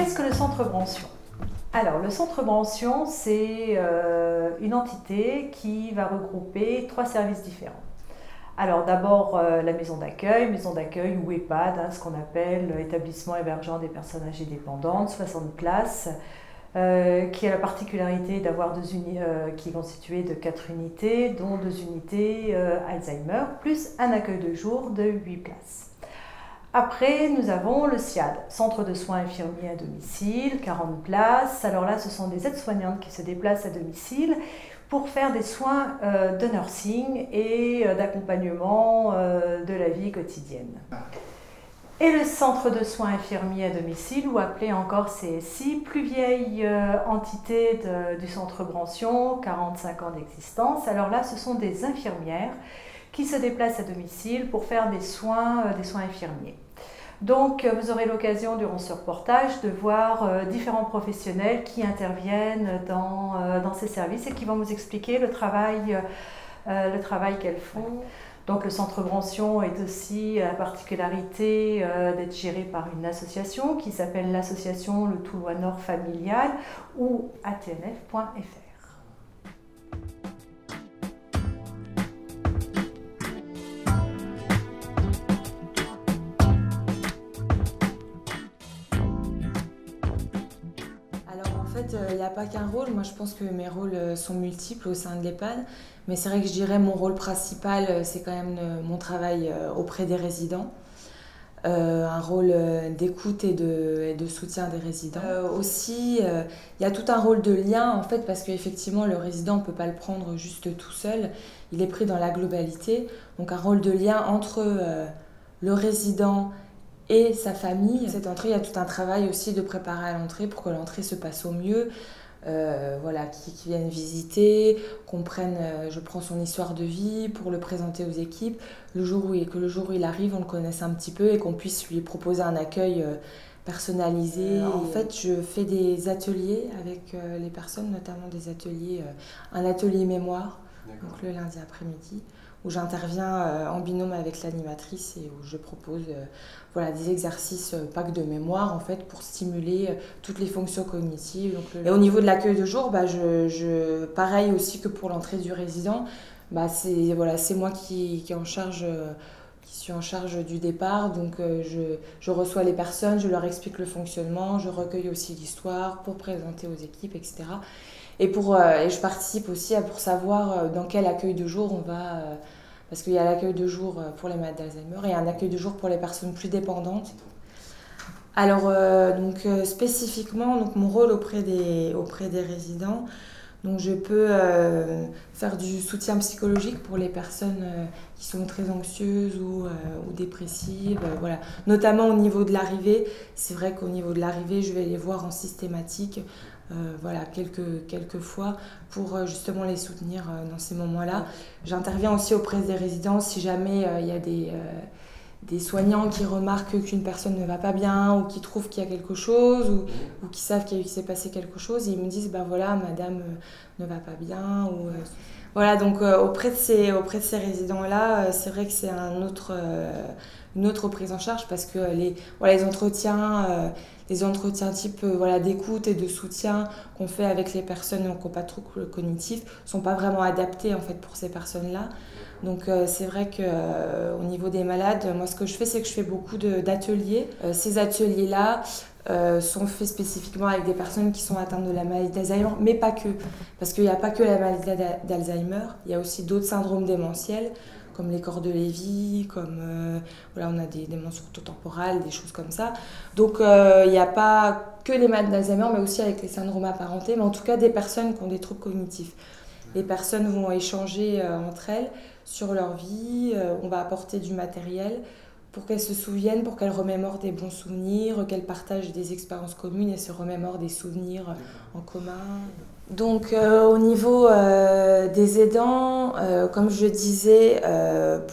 Qu'est-ce que le centre Bransion? Alors, le centre Bransion, c'est une entité qui va regrouper 3 services différents. Alors d'abord la maison d'accueil ou EHPAD, ce qu'on appelle établissement hébergeant des personnes âgées dépendantes, 60 places, qui a la particularité d'avoir qui est constituée de 4 unités, dont 2 unités Alzheimer, plus un accueil de jour de 8 places. Après, nous avons le SIAD, Centre de soins infirmiers à domicile, 40 places. Alors là, ce sont des aides-soignantes qui se déplacent à domicile pour faire des soins de nursing et d'accompagnement de la vie quotidienne. Et le centre de soins infirmiers à domicile, ou appelé encore CSI, plus vieille entité du centre Bransion, 45 ans d'existence. Alors là, ce sont des infirmières qui se déplacent à domicile pour faire des soins infirmiers. Donc vous aurez l'occasion durant ce reportage de voir différents professionnels qui interviennent dans ces services et qui vont vous expliquer le travail qu'elles font. Donc le centre Bransion est aussi la particularité d'être géré par une association qui s'appelle l'association Le Toulois Nord Familial ou atnf.fr. Il n'y a pas qu'un rôle, moi je pense que mes rôles sont multiples au sein de l'EHPAD, mais c'est vrai que je dirais mon rôle principal c'est quand même mon travail auprès des résidents, un rôle d'écoute et de soutien des résidents. Aussi, il y a tout un rôle de lien en fait, parce qu'effectivement le résident ne peut pas le prendre juste tout seul, il est pris dans la globalité, donc un rôle de lien entre le résident et sa famille. Cette entrée, il y a tout un travail aussi de préparer à l'entrée pour que l'entrée se passe au mieux. Voilà, qui viennent visiter, comprennent, je prends son histoire de vie pour le présenter aux équipes. Que le jour où il arrive, on le connaisse un petit peu et qu'on puisse lui proposer un accueil personnalisé. En fait, je fais des ateliers avec les personnes, notamment des ateliers, un atelier mémoire, donc le lundi après-midi, où j'interviens en binôme avec l'animatrice et où je propose voilà, des exercices, pas que de mémoire, en fait, pour stimuler toutes les fonctions cognitives. Donc, et au niveau de l'accueil de jour, pareil aussi que pour l'entrée du résident, c'est moi qui suis en charge du départ. Donc je reçois les personnes, je leur explique le fonctionnement, je recueille aussi l'histoire pour présenter aux équipes, etc. Et je participe aussi pour savoir dans quel accueil de jour on va... parce qu'il y a l'accueil de jour pour les malades d'Alzheimer et un accueil de jour pour les personnes plus dépendantes. Alors, spécifiquement, mon rôle auprès des résidents, donc je peux faire du soutien psychologique pour les personnes qui sont très anxieuses ou dépressives, voilà. Notamment au niveau de l'arrivée. C'est vrai qu'au niveau de l'arrivée, je vais les voir en systématique. Voilà, quelques fois pour justement les soutenir dans ces moments-là. J'interviens aussi auprès des résidents si jamais il y a des soignants qui remarquent qu'une personne ne va pas bien ou qui trouvent qu'il y a quelque chose ou qui savent qu'il s'est passé quelque chose et ils me disent voilà, madame ne va pas bien ou voilà, donc auprès de ces résidents-là, c'est vrai que c'est une autre prise en charge parce que les entretiens type d'écoute et de soutien qu'on fait avec les personnes qui n'ont pas de troubles cognitifs ne sont pas vraiment adaptés en fait, pour ces personnes-là. Donc c'est vrai qu'au niveau des malades, moi ce que je fais, c'est que je fais beaucoup d'ateliers. Ces ateliers-là sont faits spécifiquement avec des personnes qui sont atteintes de la maladie d'Alzheimer, mais pas que. Parce qu'il n'y a pas que la maladie d'Alzheimer, il y a aussi d'autres syndromes démentiels, comme les corps de Lévy, comme on a des démences temporales, des choses comme ça. Donc il n'y a pas que les malades d'Alzheimer, mais aussi avec les syndromes apparentés, mais en tout cas des personnes qui ont des troubles cognitifs. Les personnes vont échanger entre elles sur leur vie, on va apporter du matériel pour qu'elles se souviennent, pour qu'elles remémorent des bons souvenirs, qu'elles partagent des expériences communes et se remémorent des souvenirs en commun. Donc au niveau des aidants, comme je disais,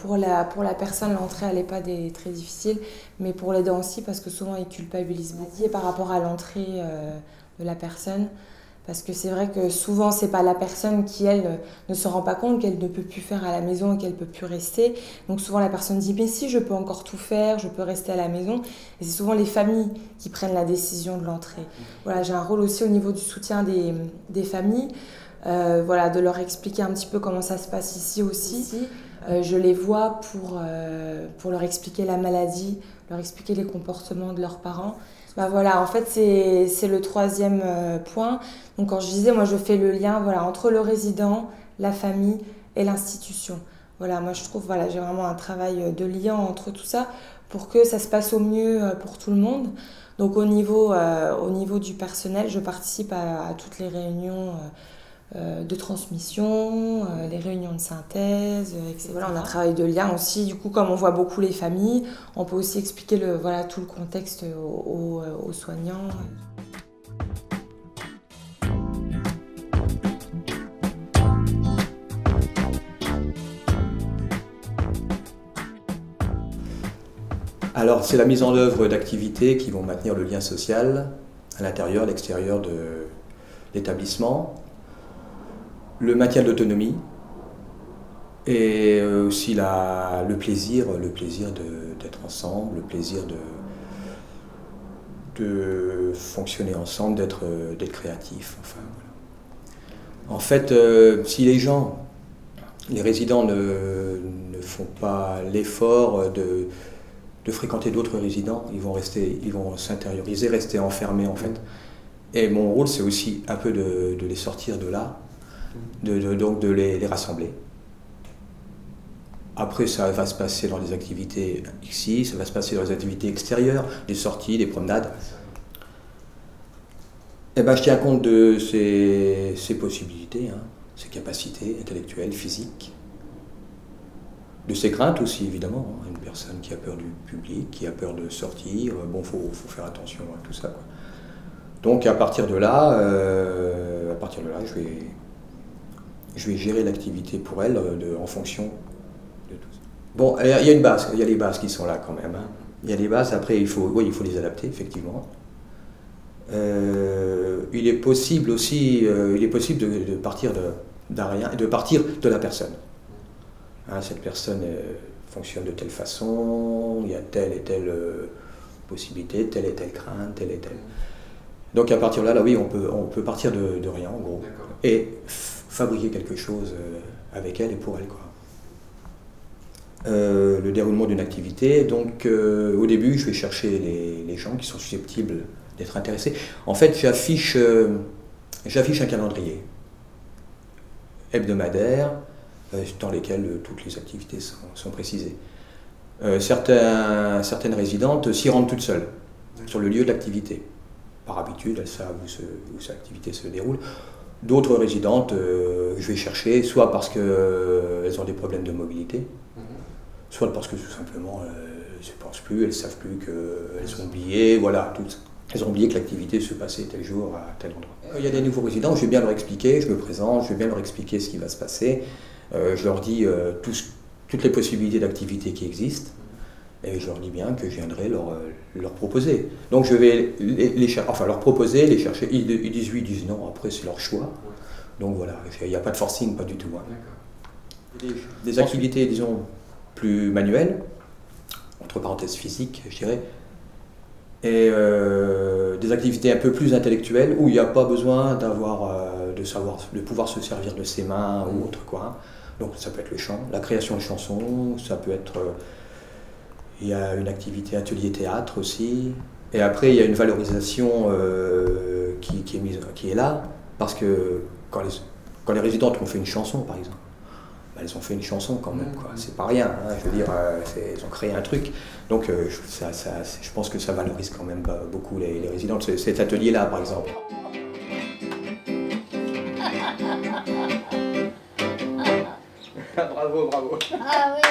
pour la personne, l'entrée à l'EHPAD est très difficile, mais pour l'aidant aussi, parce que souvent ils culpabilisent beaucoup. Et par rapport à l'entrée de la personne, Parce que c'est vrai que souvent, c'est pas la personne qui, elle, ne se rend pas compte qu'elle ne peut plus faire à la maison et qu'elle peut plus rester. Donc souvent, la personne dit, mais si, je peux encore tout faire, je peux rester à la maison. Et c'est souvent les familles qui prennent la décision de l'entrée. Voilà, j'ai un rôle aussi au niveau du soutien des familles, voilà, de leur expliquer un petit peu comment ça se passe ici aussi. Je les vois pour leur expliquer la maladie, leur expliquer les comportements de leurs parents. Bah voilà, en fait, c'est le troisième point. Donc, quand je disais, moi, je fais le lien voilà, entre le résident, la famille et l'institution. Voilà, moi, je trouve, voilà, j'ai vraiment un travail de lien entre tout ça pour que ça se passe au mieux pour tout le monde. Donc, au niveau du personnel, je participe à toutes les réunions de transmission, les réunions de synthèse, etc. Voilà, on a un travail de lien aussi. Du coup, comme on voit beaucoup les familles, on peut aussi expliquer voilà, tout le contexte aux soignants. Alors, c'est la mise en œuvre d'activités qui vont maintenir le lien social à l'intérieur, à l'extérieur de l'établissement. Le maintien de l'autonomie et aussi le plaisir d'être ensemble, le plaisir de fonctionner ensemble, d'être créatif. Enfin, voilà. En fait, si les résidents ne font pas l'effort de fréquenter d'autres résidents, ils vont s'intérioriser, rester enfermés en fait. Et mon rôle, c'est aussi un peu de les sortir de là. Donc de les rassembler. Après, ça va se passer dans des activités ici, ça va se passer dans des activités extérieures, des sorties, des promenades. Et ben, je tiens compte de ces possibilités, hein, ses capacités intellectuelles, physiques, de ses craintes aussi, évidemment. Hein. Une personne qui a peur du public, qui a peur de sortir, bon, faut faire attention à tout ça, quoi. Donc à partir de là, je vais gérer l'activité pour elle en fonction de tout ça. Bon, il y a une base, il y a les bases qui sont là quand même. Hein. Il y a les bases, après il faut les adapter, effectivement. Il est possible aussi de partir d'un rien, de partir de la personne. Hein, cette personne fonctionne de telle façon, il y a telle et telle possibilité, telle et telle crainte, telle et telle. Donc à partir de là, oui, on peut partir de rien en gros et fabriquer quelque chose avec elle et pour elle, quoi. Le déroulement d'une activité, donc au début je vais chercher les gens qui sont susceptibles d'être intéressés. En fait j'affiche un calendrier hebdomadaire dans lesquels toutes les activités sont précisées. Certaines résidentes s'y rendent toutes seules sur le lieu de l'activité. Par habitude, elles savent où cette activité se déroule. D'autres résidentes, je vais chercher, soit parce qu'elles ont des problèmes de mobilité, soit parce que tout simplement elles ne se pensent plus, elles ne savent plus qu'elles ont oublié, voilà, elles ont oublié que l'activité se passait tel jour à tel endroit. Il y a des nouveaux résidents, je vais bien leur expliquer, je me présente, je vais bien leur expliquer ce qui va se passer, je leur dis toutes les possibilités d'activité qui existent. Et je leur dis bien que je viendrai leur proposer. Donc je vais leur proposer, les chercher. Ils disent oui, ils disent non, après c'est leur choix. Donc voilà, il n'y a pas de forcing, pas du tout. Hein. Des activités, disons, plus manuelles, entre parenthèses physiques, je dirais, et des activités un peu plus intellectuelles où il n'y a pas besoin de pouvoir se servir de ses mains ou autre, quoi. Donc ça peut être le chant, la création de chansons, ça peut être... il y a une activité atelier théâtre aussi. Et après, il y a une valorisation qui est là, parce que quand les résidentes ont fait une chanson, par exemple, elles ont fait une chanson quand même, quoi. C'est pas rien, hein, je veux dire, elles ont créé un truc. Donc je pense que ça valorise quand même beaucoup les résidentes, cet atelier-là, par exemple. Bravo, bravo. Ah oui.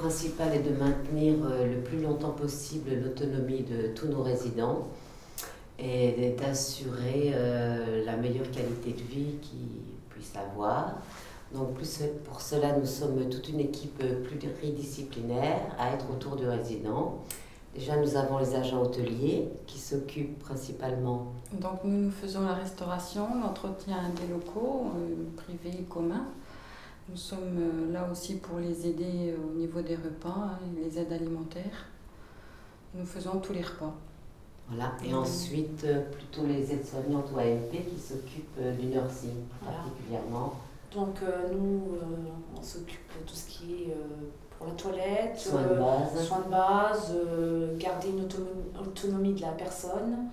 principal est de maintenir le plus longtemps possible l'autonomie de tous nos résidents et d'assurer la meilleure qualité de vie qu'ils puissent avoir. Donc pour cela, nous sommes toute une équipe pluridisciplinaire à être autour du résident. Déjà, nous avons les agents hôteliers qui s'occupent principalement. Donc nous faisons la restauration, l'entretien des locaux, privés et communs. Nous sommes là aussi pour les aider au niveau des repas, les aides alimentaires. Nous faisons tous les repas. Voilà. Et ensuite, plutôt les aides-soignantes ou AMP qui s'occupent du nursing particulièrement. Donc nous, on s'occupe de tout ce qui est pour la toilette, soins de base, garder une autonomie de la personne.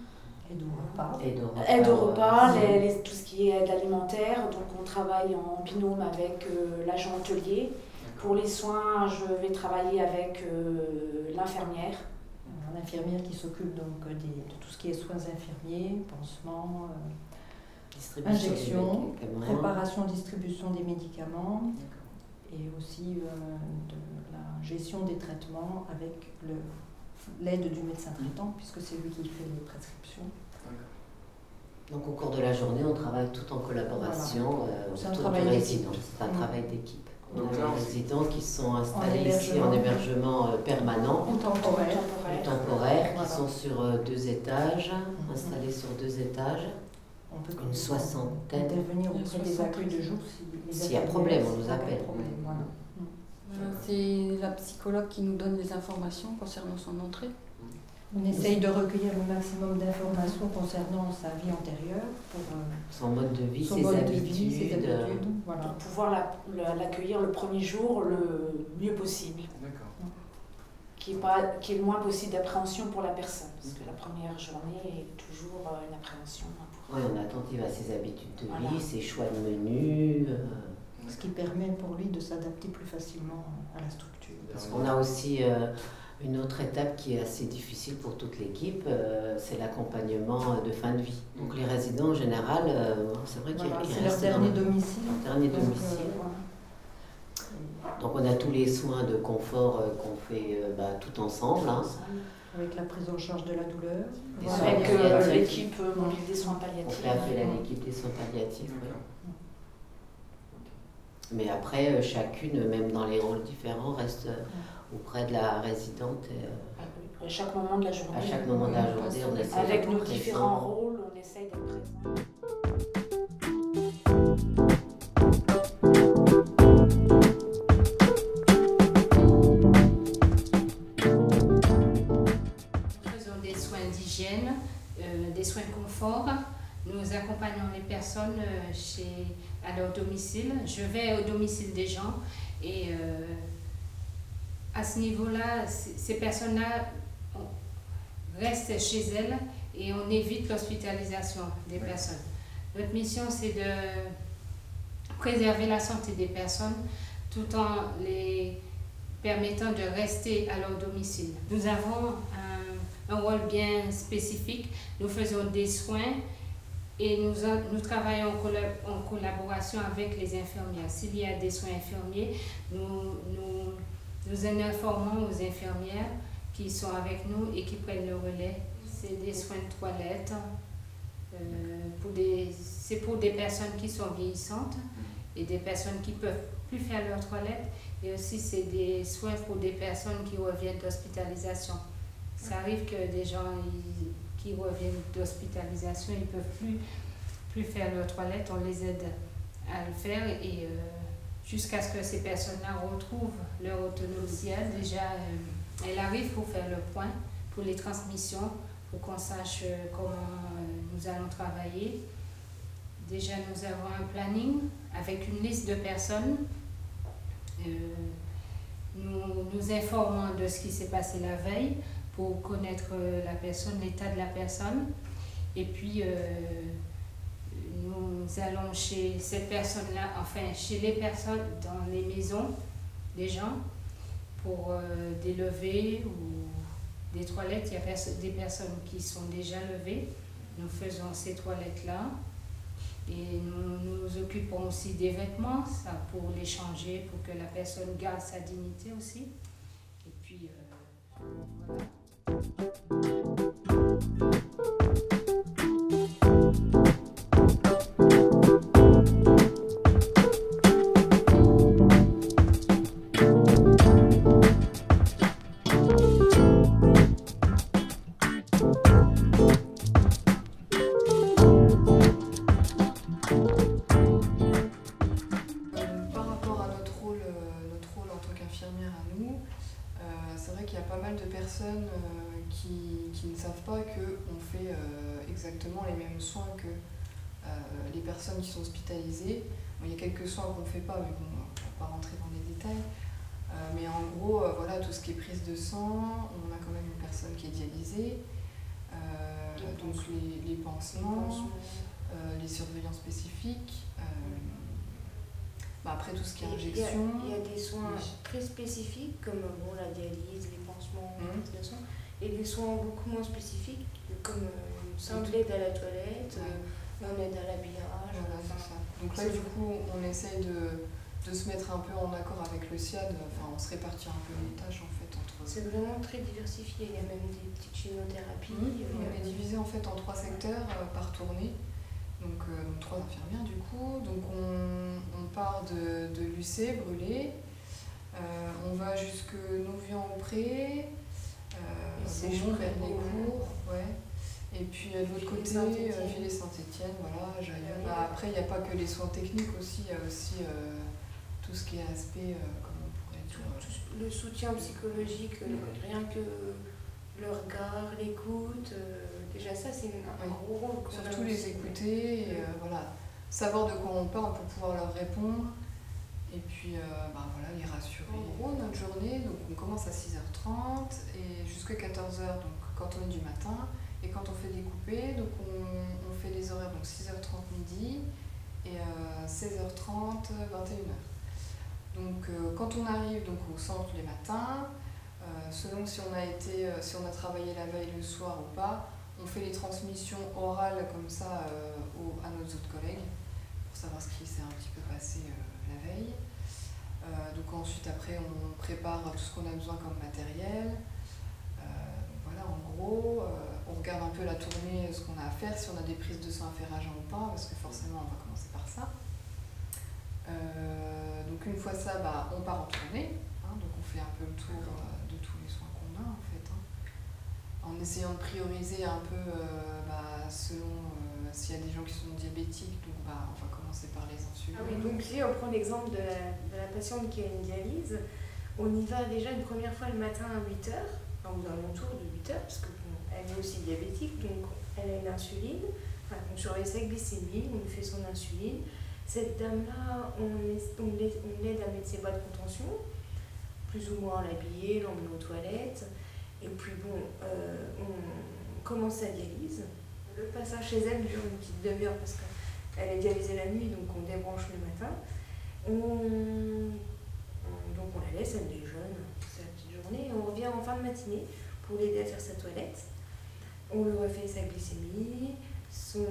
Aide au repas. Aide au repas, tout ce qui est aide alimentaire. Donc on travaille en binôme avec l'agent hôtelier. Pour les soins, je vais travailler avec l'infirmière. L'infirmière qui s'occupe donc de tout ce qui est soins infirmiers, pansements, injection, préparation, distribution des médicaments et aussi de la gestion des traitements avec l'aide du médecin traitant puisque c'est lui qui fait les prescriptions. Donc au cours de la journée, on travaille tout en collaboration autour du résident. C'est un travail d'équipe. On a des résidents qui sont installés ici en hébergement permanent ou temporaire, qui sont sur 2 étages, installés sur 2 étages. On peut une soixantaine. Intervenir auprès des accueils de jour s'il y a problème, on nous appelle. C'est la psychologue qui nous donne les informations concernant son entrée. On essaye de recueillir le maximum d'informations concernant sa vie antérieure, pour son mode de vie, ses habitudes. Voilà. Pour pouvoir l'accueillir le premier jour le mieux possible. D'accord. Qu'il y ait le moins possible d'appréhension pour la personne. Parce que la première journée est toujours une appréhension. Oui, on est attentif à ses habitudes de vie, ses choix de menu. Ce qui permet pour lui de s'adapter plus facilement à la structure. Parce qu'on a aussi une autre étape qui est assez difficile pour toute l'équipe, c'est l'accompagnement de fin de vie. Donc les résidents en général, c'est vrai qu'ils restent c'est leur dernier domicile. Donc on a tous les soins de confort qu'on fait tout ensemble. Avec la prise en charge de la douleur. Avec l'équipe mobile des soins palliatifs. On fait appel à l'équipe des soins palliatifs. Mais après, chacune, même dans les rôles différents, reste auprès de la résidente. À chaque moment de la journée. À chaque moment de la journée, on essaie avec nos différents rôles, on essaye d'être présent. Des soins de confort. Nous accompagnons les personnes à leur domicile. Je vais au domicile des gens et à ce niveau-là, ces personnes-là restent chez elles et on évite l'hospitalisation des personnes. Notre mission, c'est de préserver la santé des personnes tout en les permettant de rester à leur domicile. Nous avons un rôle bien spécifique. Nous faisons des soins et nous travaillons en collaboration avec les infirmières. S'il y a des soins infirmiers, nous en informons aux infirmières qui sont avec nous et qui prennent le relais. C'est des soins de toilette, c'est pour des personnes qui sont vieillissantes et des personnes qui ne peuvent plus faire leur toilette. Et aussi, c'est des soins pour des personnes qui reviennent d'hospitalisation. Ça arrive que des gens qui reviennent d'hospitalisation, ils ne peuvent plus faire leur toilette, on les aide à le faire et jusqu'à ce que ces personnes-là retrouvent leur autonomie. Déjà, elle arrive pour faire le point, pour les transmissions, pour qu'on sache comment nous allons travailler. Déjà, nous avons un planning avec une liste de personnes. Nous informons de ce qui s'est passé la veille pour connaître la personne, l'état de la personne. Et puis, nous allons chez cette personne-là, enfin chez les personnes dans les maisons des gens pour des levées ou des toilettes. Il y a des personnes qui sont déjà levées. Nous faisons ces toilettes-là. Et nous nous occupons aussi des vêtements, ça, pour les changer, pour que la personne garde sa dignité aussi. C'est vrai qu'il y a pas mal de personnes qui ne savent pas qu'on fait exactement les mêmes soins que les personnes qui sont hospitalisées. Bon, il y a quelques soins qu'on ne fait pas, mais bon, on ne va pas rentrer dans les détails. Mais en gros, voilà, tout ce qui est prise de sang, on a quand même une personne qui est dialysée, donc les pansements, les surveillances spécifiques. Après tout ce qui est injection. Il y a des soins très spécifiques comme la dialyse, les pansements, de sang, et des soins beaucoup moins spécifiques comme simple aide à la toilette, on aide à l'habillage. Voilà, c'est ça. Donc là du coup on essaye de se mettre un peu en accord avec le SIAD, on se répartit un peu les tâches en fait entre. C'est vraiment très diversifié, il y a même des petites chimiothérapies. On est divisé en fait en 3 secteurs par tournée. Donc 3 infirmières du coup, donc on part de Lucé, Brûlé, on va jusque Novian-au-Pré, Beaumont, Vernet-Court, ouais. Et puis de l'autre côté, Villers-Saint-Étienne, voilà, Jaillot. Après il n'y a pas que les soins techniques aussi, il y a aussi tout ce qui est aspect, comment on pourrait dire... Le soutien psychologique, rien que le regard, l'écoute, déjà ça c'est un gros rôle. Surtout les écouter, et, voilà, savoir de quoi on parle pour pouvoir leur répondre, et puis voilà, les rassurer. En gros, notre journée, donc on commence à 6h30 et jusqu'à 14h, donc quand on est du matin, et quand on fait des coupés, donc on fait les horaires, donc 6h30 midi et 16h30, 21h. Donc quand on arrive donc, au centre les matins, selon si on a travaillé la veille le soir ou pas, on fait les transmissions orales comme ça à nos autres collègues pour savoir ce qui s'est un petit peu passé la veille. Donc ensuite après on prépare tout ce qu'on a besoin comme matériel. Voilà, en gros, on regarde un peu la tournée, ce qu'on a à faire, si on a des prises de sang à faire agent ou pas, parce que forcément on va commencer par ça. Donc une fois ça, on part en tournée, donc on fait un peu le tour de tous les soins qu'on a en fait, en essayant de prioriser un peu selon s'il y a des gens qui sont diabétiques, donc on va commencer par les insulines. Ah oui, donc si on prend l'exemple de la patiente qui a une dialyse, on y va déjà une première fois le matin à 8h, aux alentours de 8h, parce qu'elle est aussi diabétique, donc elle a une insuline, on surveille sa glycémie, on lui fait son insuline. Cette dame-là, on l'aide à mettre ses bas de contention, plus ou moins l'habiller, l'emmener aux toilettes. Et puis on commence sa dialyse. Le passage chez elle dure une petite demi-heure parce qu'elle est dialysée la nuit, donc on débranche le matin. Donc on la laisse, elle déjeune, c'est la petite journée. Et on revient en fin de matinée pour l'aider à faire sa toilette. On lui refait sa glycémie, son